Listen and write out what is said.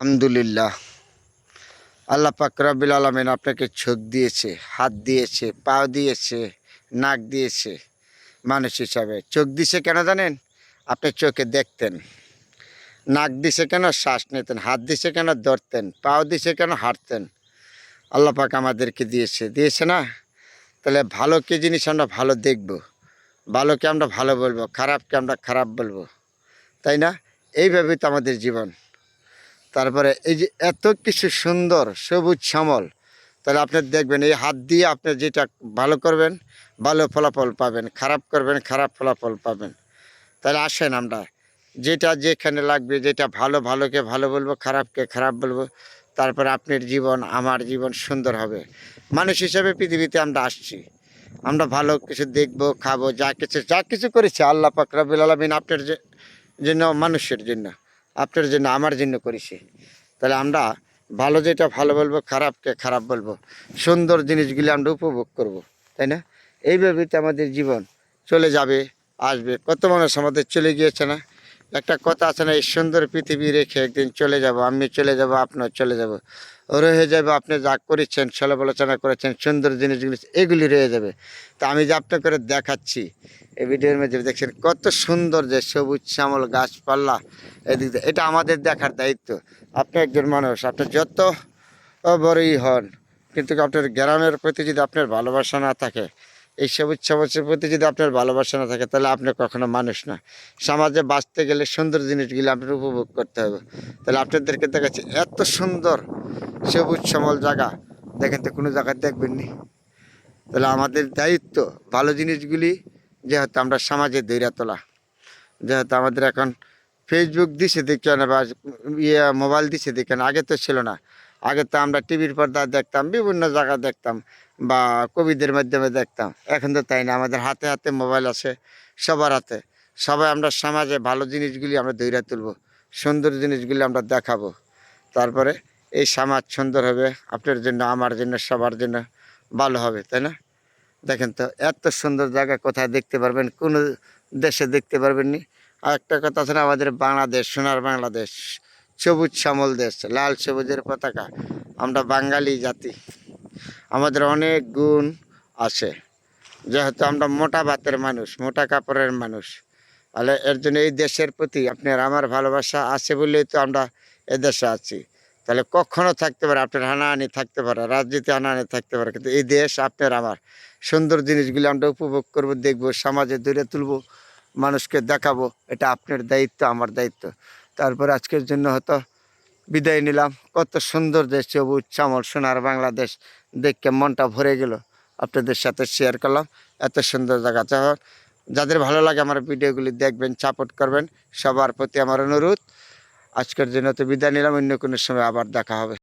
আলহামদুলিল্লাহ। আল্লাহ পাক রব্বুল আলামিন আপনাকে চোখ দিয়েছে, হাত দিয়েছে, পা দিয়েছে, নাক দিয়েছে। মানুষ হিসাবে চোখ দিছে কেন জানেন? আপনি চোখে দেখতেন। নাক দিছে কেন? শ্বাস নিতেন। হাত দিছে কেন? ধরতেন। পাও দিছে কেন? হাঁটতেন। আল্লাহ পাক আমাদেরকে দিয়েছে না? তাহলে ভালো কি জিনিস আমরা ভালো দেখব, ভালোকে আমরা ভালো বলবো, খারাপকে আমরা খারাপ বলবো, তাই না? এইভাবেই তো আমাদের জীবন। তারপরে এই যে এত কিছু সুন্দর সবুজ শ্যামল, তাহলে আপনি দেখবেন এই হাত দিয়ে আপনি যেটা ভালো করবেন ভালো ফলাফল পাবেন, খারাপ করবেন খারাপ ফলাফল পাবেন। তাহলে আসেন আমরা যেটা যেখানে লাগবে, যেটা ভালো ভালোকে ভালো বলবো, খারাপকে খারাপ বলবো। তারপরে আপনার জীবন আমার জীবন সুন্দর হবে। মানুষ হিসাবে পৃথিবীতে আমরা আসছি, আমরা ভালো কিছু দেখবো, খাবো, যা কিছু করেছে আল্লাহ পাক রব্বুল আলামিন আপনার জন্য, মানুষের জন্য, আপনার জন্য, আমার জন্য করেছি। তাহলে আমরা ভালো যেটা ভালো বলবো, খারাপকে খারাপ বলবো, সুন্দর জিনিসগুলি আমরা উপভোগ করব, তাই না? এইভাবেই তো আমাদের জীবন চলে যাবে, আসবে। কত মানুষ আমাদের চলে গিয়েছে না? একটা কথা আছে না, এই সুন্দর পৃথিবী রেখে একদিন চলে যাব, আমি চলে যাব, আপনার চলে যাব, রয়ে যাবে আপনি যা করেছেন, সমালোচনা করেছেন, সুন্দর জিনিসগুলি এগুলি রয়ে যাবে। তা আমি যে আপনাকে দেখাচ্ছি এই ভিডিওর মধ্যে দেখছেন কত সুন্দর যে সবুজ শ্যামল গাছপালা, এদিক দিয়ে এটা আমাদের দেখার দায়িত্ব। আপনি একজন মানুষ, আপনি যত বড়ই হন, কিন্তু আপনার গ্রামের প্রতি যদি আপনার ভালোবাসা না থাকে, এই সবুজ সমাজের প্রতি যদি আপনার ভালোবাসা না থাকে, তাহলে আপনি কখনো মানুষ না। সমাজে বাঁচতে গেলে সুন্দর জিনিসগুলি আপনার উপভোগ করতে হবে। তাহলে আপনাদেরকে দেখাচ্ছি এত সুন্দর সবুজ শ্যামল জায়গা, দেখেন তো কোনো জায়গায় দেখবেন নি। তাহলে আমাদের দায়িত্ব ভালো জিনিসগুলি যেহেতু আমরা সমাজে ধরে তোলা। যেহেতু আমাদের এখন ফেসবুক দিছে দেখেন বা মোবাইল দিছে দেখেন, আগে তো ছিল না। আগে তো আমরা টিভির পর্দা দেখতাম, বিভিন্ন জায়গা দেখতাম, বা কবিদের মাধ্যমে দেখতাম। এখন তো তাই না, আমাদের হাতে হাতে মোবাইল আছে, সবার হাতে। সবাই আমরা সমাজে ভালো জিনিসগুলি আমরা ধরে তুলব, সুন্দর জিনিসগুলি আমরা দেখাবো। তারপরে এই সমাজ সুন্দর হবে, আপনার জন্য, আমার জন্য, সবার জন্য ভালো হবে, তাই না? দেখেন তো এত সুন্দর জায়গা কোথায় দেখতে পারবেন? কোনো দেশে দেখতে পারবেন নি। আর একটা কথা আছে না, আমাদের বাংলাদেশ সোনার বাংলাদেশ, সবুজ শ্যামল দেশ, লাল সবুজের পতাকা। আমরা বাঙালি জাতি, আমাদের অনেক গুণ আছে। যেহেতু আমরা মোটা ভাতের মানুষ, মোটা কাপড়ের মানুষ, তাহলে এর জন্য এই দেশের প্রতি আপনার আমার ভালোবাসা আছে বলেই তো আমরা এদেশে আছি। তাহলে কখনো থাকতে পারে আপনার হানাহানি, থাকতে পারে রাজনীতি, হানাহানি থাকতে পারে, কিন্তু এই দেশ আপনার আমার। সুন্দর জিনিসগুলি আমরা উপভোগ করব, দেখব, সমাজে ধরে তুলব, মানুষকে দেখাবো। এটা আপনার দায়িত্ব, আমার দায়িত্ব। তারপরে আজকের জন্য হয়তো বিদায় নিলাম। কত সুন্দর দেশ, সবুজ শ্যামল সোনার বাংলাদেশ, দেখে মনটা ভরে গেল। আপনাদের সাথে শেয়ার করলাম এত সুন্দর জায়গা। যাদের ভালো লাগে আমার ভিডিওগুলি দেখবেন, সাপোর্ট করবেন, সবার প্রতি আমার অনুরোধ। আজকের জন্য তো বিদায় নিলাম, অন্য কোনো সময় আবার দেখা হবে।